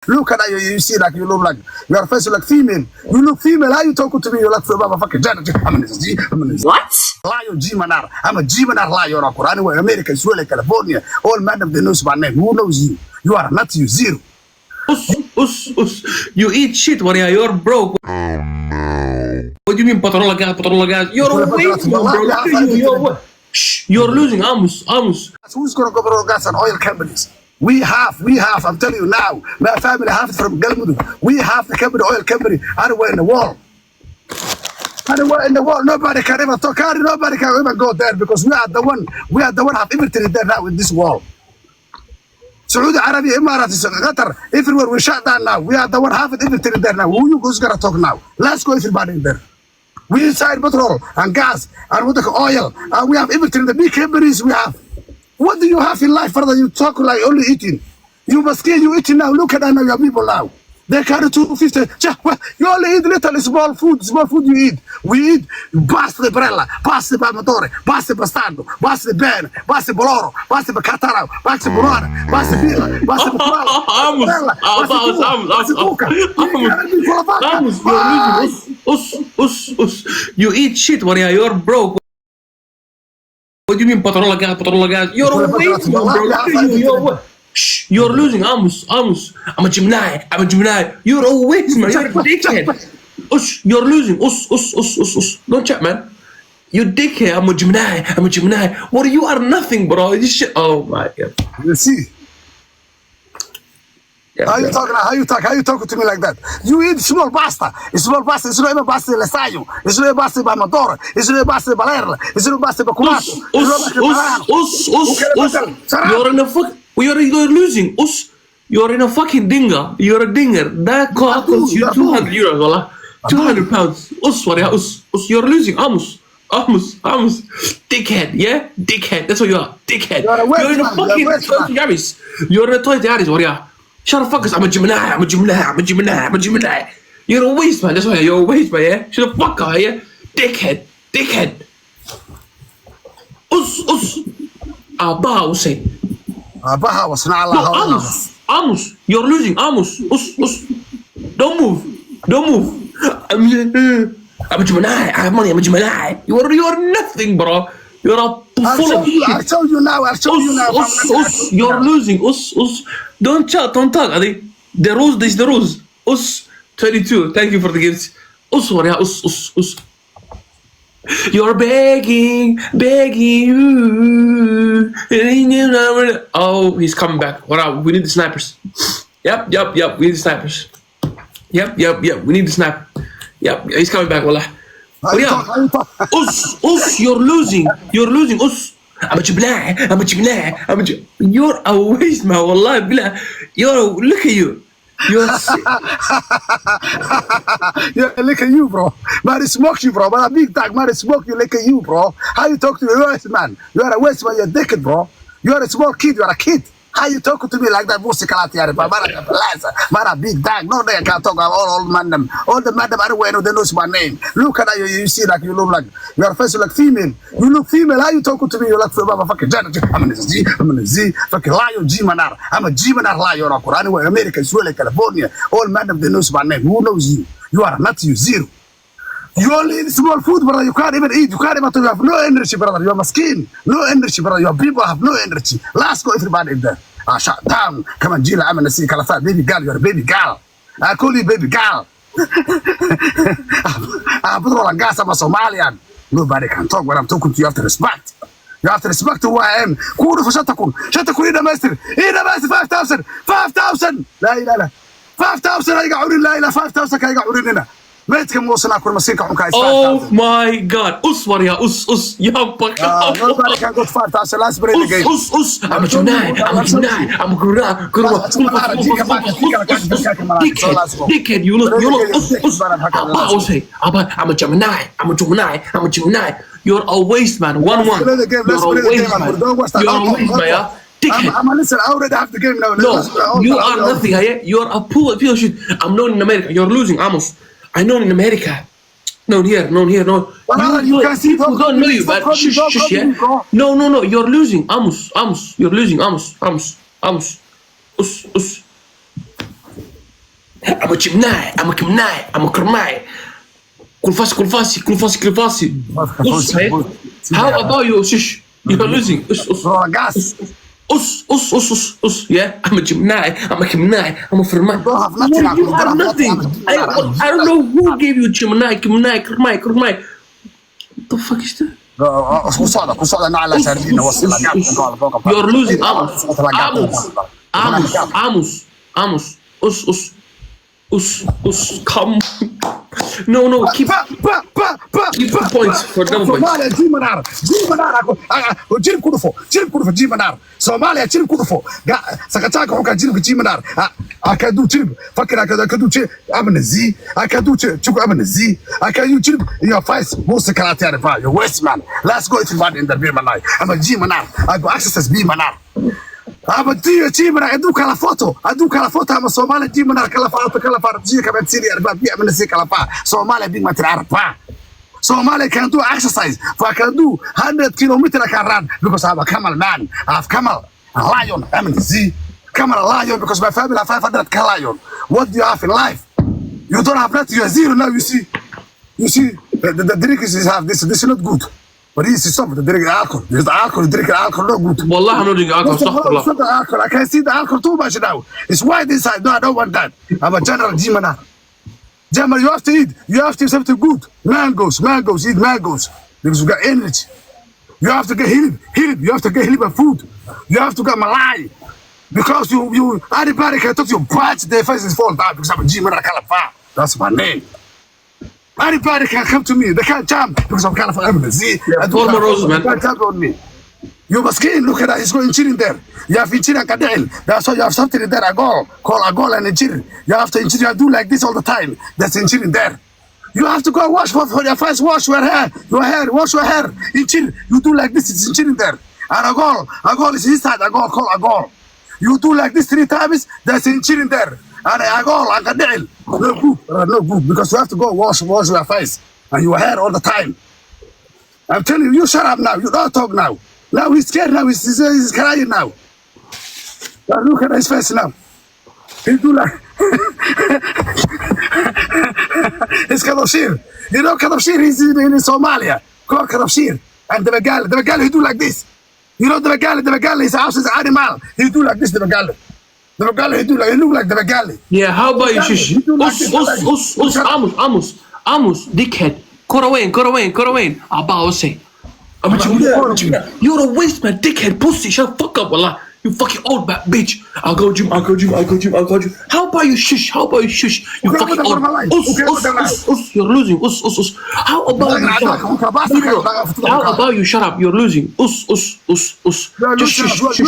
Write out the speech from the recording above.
Look at you. You see like you look like you are face like female. You look female. How you talking to me? You like fucking Janet. I'm a G. What? Lion G manar. I'm a G manar lion. Anyway, America, Israel, California. All men of the news by name. Who knows you? You are not you. Zero. Us. You eat shit, Waria. You're broke. What do you mean, patrola gas? You're waste, bro. You're losing. Amos. Who's gonna go for gas and oil companies? We have. I'm telling you now. My family have it from Galmudu. We have the company, oil company, anywhere in the world. Anywhere in the world, nobody can ever talk. Nobody can ever go there because we are the one have everything there now in this world. Saudi Arabia, Emirates, Qatar, everywhere we shut down now. We are the one have everything there now. Who you guys gonna talk now? Let's go everybody in there. We inside petrol and gas and what oil and we have everything. The big companies we have. What do you have in life, brother? You talk like only eating. You must get you eating now. Look at that now, your people now. They carry 250. You only eat little small food you eat. We eat pasta brella, pasta palmatore, pasta bastardo, pasta bene, pasta boloro, pasta catara, pasta bolora, pasta birra, pasta Us. You eat shit, Waria. You're broke. What do you mean, patrola gas? You're a waste, bro. You're losing. Amos. I'm a Gemini. You're a waste, man. You're a dickhead. You're losing. Us. Don't chat, man. You dickhead. I'm a Gemini. What? You are nothing, bro. This shit. Oh my God. You see. Yeah, how you talking to me like that? You eat small pasta. It's not even pasta lesayo. It's not pasta palmatore. It's not pasta balerla. It's not pasta baculato. You're in a fuck. You're losing. You're in a fucking dinger. You're a dinger. That costs you 200 euros, wallah. 200 pounds. Waria. You're losing. Amos. Dickhead, yeah? Dickhead. That's what you are. Dickhead. You're in a fucking Toyota Yaris. You're in a Toyota Yaris, Waria. Shut the fuck up. I'm a Gemini. You're a waste, man. That's why you're a waste, man, yeah? Shut the fuck up, yeah? Dickhead. Us. Abaha was saying. Abaha was not allowed. Amos. You're losing. Amos. Us. Don't move. I'm a Gemini. I have money. I'm a Gemini. You're nothing, bro. You're a full of shit. I'll show you now. Us. You're losing. Us. Don't chat. Don't talk. Adi. The rules. This is the rules. Us. 22. Thank you for the gifts. Us. Waria. Us. You're begging. Oh, he's coming back. What up? We need the snipers. Yep. We need the snipers. Yep. We need the sniper. Yep. He's coming back. Wallah. Oh yeah. Us. You're losing. Us. I'm a Gemini. You're a waste, man. Wallah. Look at you. Look at you, bro. Man, smoke you, bro. Man, a big dog, man, smoke you. Look at you, bro. How you talk to me, waste man? You are a waste man. You're a dickhead, bro. You are a small kid. You are a kid. How you talking to me like that? Man, a big dog. No, they can't talk about all madam. All the madam anywhere, they know my name. Look at you. You see like you look like you are face like female. You look female. How you talking to me? You like fucking Janet. I'm a Z. Fucking lion G manar. I'm a G manar lion. Anyway, America, Israel, California. All madam they know my name. Who knows you? You are not you. Zero. You only eat small food, brother. You can't even eat. You have no energy, brother. You're maskin. No energy, brother. Your people have no energy. Let's go, everybody in there. Shut down. Come on, Gila. I'm going to see Kalafat. Baby girl. You're a baby girl. I call you baby girl. I'm put on gas. I'm a Somalian. Nobody can talk when I'm talking to you. You have to respect. You have to respect who I am. Kudu for Shatakun. Shatakun in master. 5,000. 5,000. La ilaha. 5,000. I got urin. La ilaha. 5,000. I got urin. Oh my God! Waria. Yeah, nobody can go 5,000. Let's bring the game. I'm a Gemini. I'm a dickhead. You look. I'm a Gemini. You're a waste, man. 1-1. You're a waste, man. I'm listen. I already have the game now. No, you are nothing. You're a pool of shit. I'm known in America. You're losing, Amos. I know in America. Known here. No. You can see people don't know you, but shush, yeah. No. You're losing, Amos. You're losing, Amos. Us. I'm a Gemini. I'm a Gemini. I'm a Kermai. Kulfasi. How about you, Shish? You're losing. Yeah, I'm a Gemini. I'm a Gemini. I'm a Fermai. You are nothing. I don't know who gave you Gemini, Kermai. What the fuck is that? You're losing. Amos. Come. No. Keep the points for double points. جيب كرفو جيب منار Somalia جيب كرفو سكتاك حكا جيب منار أكادو جيب فكر أكادو جيب أمن الزي أكادو جيب أمن الزي أكادو جيب يا فايس موسى كلاتي عارفها يا ويست مان let's go to the in the بي منار أما جيب منار أكو access بي منار أما جيب منار أدوك على فوتو أما Somalia جيب منار كلا فارت جيب كمان سيري أربعة بي أمن الزي كلا فا Somalia بي ما تعرفها Somalia can do exercise. If I can do 100 kilometers, I can run because I'm a camel man. I have camel, a lion. I mean, see, camel, a lion because my family have 500 lion. What do you have in life? You don't have nothing. You're zero now. You see, the drink is have this. This is not good. But this is something. The drink alcohol. There's the alcohol. Drink alcohol not good. Wallah, I'm not drinking alcohol. It's not the alcohol. I can see the alcohol too much now. It's white inside. No, I don't want that. I'm a general G-man. Jamal, you have to eat. You have to eat something good. Mangoes. Eat mangoes because you got energy. You have to get hilib. You have to get hilib and food. You have to get malai because you anybody can talk to you. Batch their faces fall down because I'm a G-man. That's my name. Anybody can come to me. They can't jump because I'm California. See, Former Roses, man. Can't jump on me. You must skin. Look at that. He's going chilling there. You have inchir and kadil. That's why you have something in there. A goal and inchir. You have to inchir. You do like this all the time. That's inchir in there. You have to go wash for your face. Wash your hair. Wash your hair. Inchir. You do like this. It's inchir in there. And a goal is inside. A goal. You do like this 3 times. That's inchir in there. And a goal and kadil. No good. Because you have to go wash your face and your hair all the time. I'm telling you. You shut up now. You don't talk now. Now he's scared now, he's crying now. Look at his face now. He do like it's Kadashir. You know Kadashir is in Somalia. Called Kadashir. And the Begal he do like this. You know the Begal his house is an animal. He do like this, the Begal. The Begal he look like the Begal. Yeah, how about you shish? Amos, dickhead. Cut away. About say. You're a waste man, dickhead, pussy. Shut the fuck up, wallah. You fucking old bitch. I'll go gym. How about you shush? You fucking old. You're losing. How about you shut up? You're losing. Just shush.